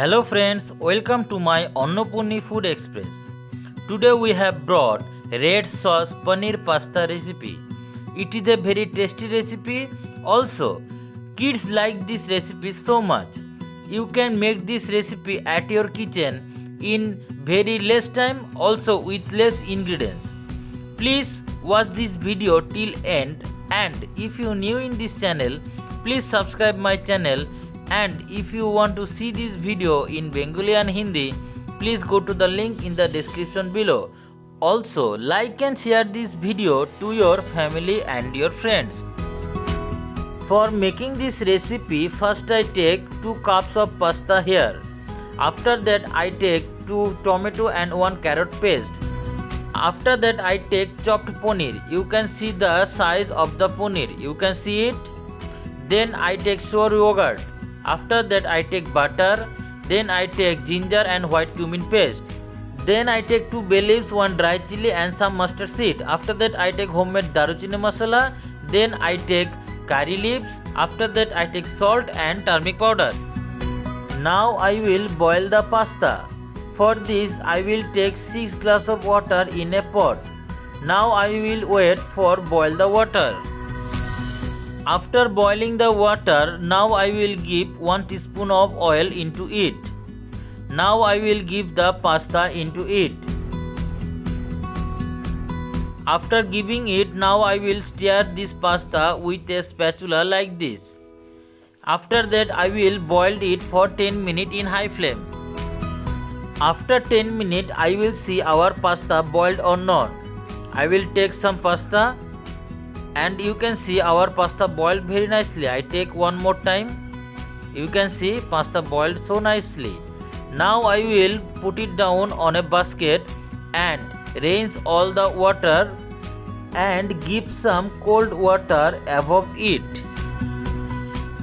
Hello friends, welcome to my Annapurni Food Express. Today we have brought red sauce paneer pasta recipe. It is a very tasty recipe. Also, kids like this recipe so much. You can make this recipe at your kitchen in very less time, also with less ingredients. Please watch this video till end, and if you new in this channel, please subscribe my channel. And if you want to see this video in Bengali and Hindi, please go to the link in the description below. Also, like and share this video to your family and your friends. For making this recipe, first I take 2 cups of pasta here. After that I take 2 tomato and 1 carrot paste. After that I take chopped paneer. You can see the size of the paneer. You can see it. Then I take sour yogurt. After that I take butter. Then I take ginger and white cumin paste. Then I take 2 bay leaves, 1 dry chili and some mustard seed. After that I take homemade daruchini masala. Then I take curry leaves. After that I take salt and turmeric powder. Now I will boil the pasta. For this I will take 6 glasses of water in a pot. Now I will wait for boil the water. After boiling the water, now I will give 1 teaspoon of oil into it. Now I will give the pasta into it. After giving it, now I will stir this pasta with a spatula like this. After that I will boil it for 10 minutes in high flame. After 10 minutes I will see our pasta boiled or not. I will take some pasta. And you can see our pasta boiled very nicely. I take one more time. You can see pasta boiled so nicely. Now I will put it down on a basket and rinse all the water and give some cold water above it.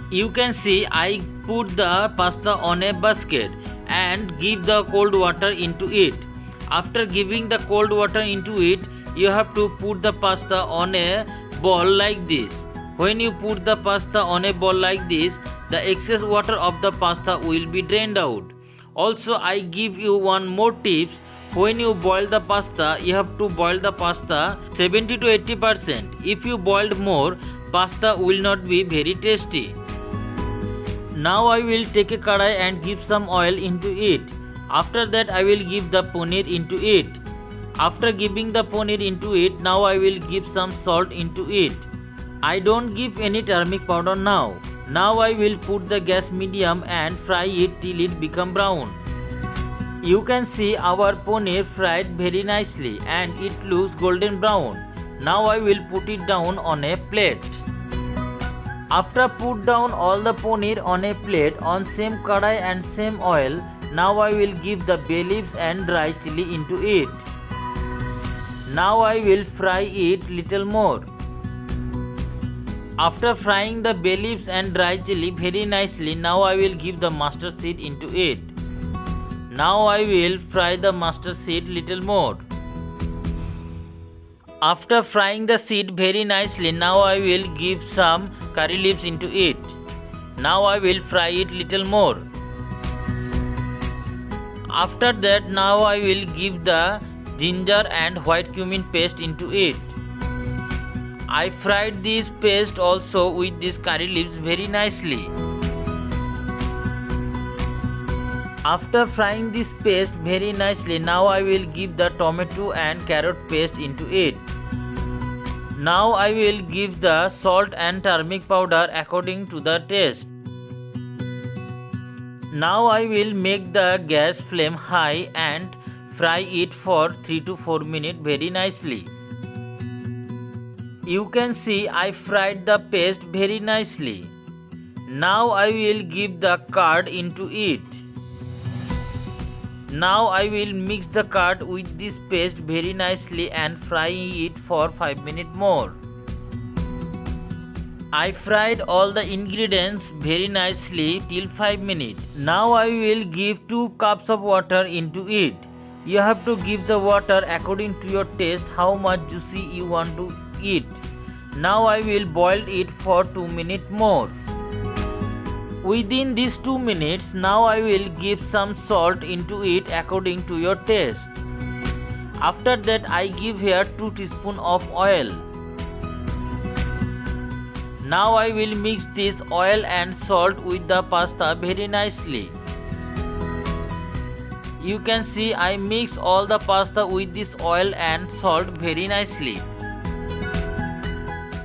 You can see I put the pasta on a basket and give the cold water into it. After giving the cold water into it, you have to put the pasta on a ball like this. When you put the pasta on a ball like this, the excess water of the pasta will be drained out. Also, I give you one more tips. When you boil the pasta, you have to boil the pasta 70 to 80%. If you boiled more, pasta will not be very tasty. Now I will take a kadai and give some oil into it. After that I will give the paneer into it. After giving the paneer into it, now I will give some salt into it. I don't give any turmeric powder now. Now I will put the gas medium and fry it till it become brown. You can see our paneer fried very nicely and it looks golden brown. Now I will put it down on a plate. After put down all the paneer on a plate on same kadai and same oil, now I will give the bay leaves and dry chili into it. Now I will fry it little more. After frying the bay leaves and dry chili very nicely, now I will give the mustard seed into it. Now I will fry the mustard seed little more. After frying the seed very nicely, now I will give some curry leaves into it. Now I will fry it little more. After that, now I will give the ginger and white cumin paste into it. I fried this paste also with this curry leaves very nicely. After frying this paste very nicely, now I will give the tomato and carrot paste into it. Now I will give the salt and turmeric powder according to the taste. Now I will make the gas flame high and fry it for 3 to 4 minutes very nicely. You can see I fried the paste very nicely. Now I will give the curd into it. Now I will mix the curd with this paste very nicely and fry it for 5 minutes more. I fried all the ingredients very nicely till 5 minutes. Now I will give 2 cups of water into it. You have to give the water according to your taste, how much juicy you want to eat. Now I will boil it for 2 minutes more. Within these 2 minutes, now I will give some salt into it according to your taste. After that, I give here 2 teaspoons of oil. Now I will mix this oil and salt with the pasta very nicely. You can see I mix all the pasta with this oil and salt very nicely.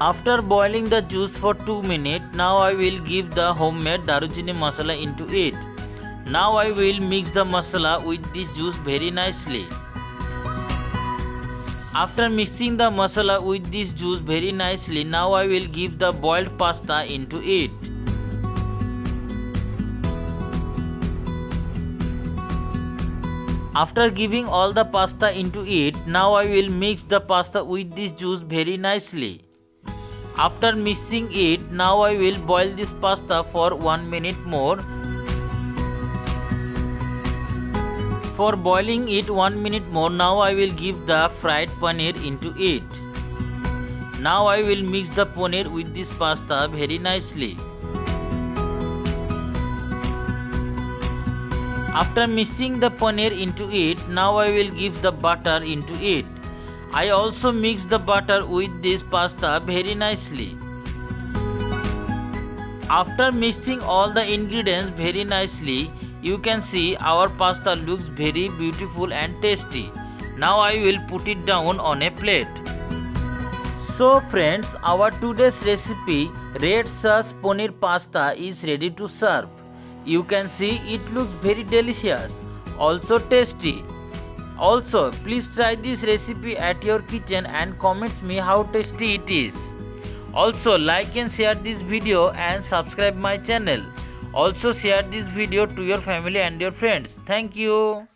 After boiling the juice for 2 minutes, now I will give the homemade Darujini masala into it. Now I will mix the masala with this juice very nicely. After mixing the masala with this juice very nicely, now I will give the boiled pasta into it. After giving all the pasta into it, now I will mix the pasta with this juice very nicely. After mixing it, now I will boil this pasta for 1 minute more. For boiling it 1 minute more, now I will give the fried paneer into it. Now I will mix the paneer with this pasta very nicely. After mixing the paneer into it, now I will give the butter into it. I also mix the butter with this pasta very nicely. After mixing all the ingredients very nicely, you can see our pasta looks very beautiful and tasty. Now I will put it down on a plate. So friends, our today's recipe red sauce paneer pasta is ready to serve. You can see it looks very delicious, also tasty. Also, please try this recipe at your kitchen and comments me how tasty it is. Also, like and share this video and subscribe my channel. Also share this video to your family and your friends. Thank you.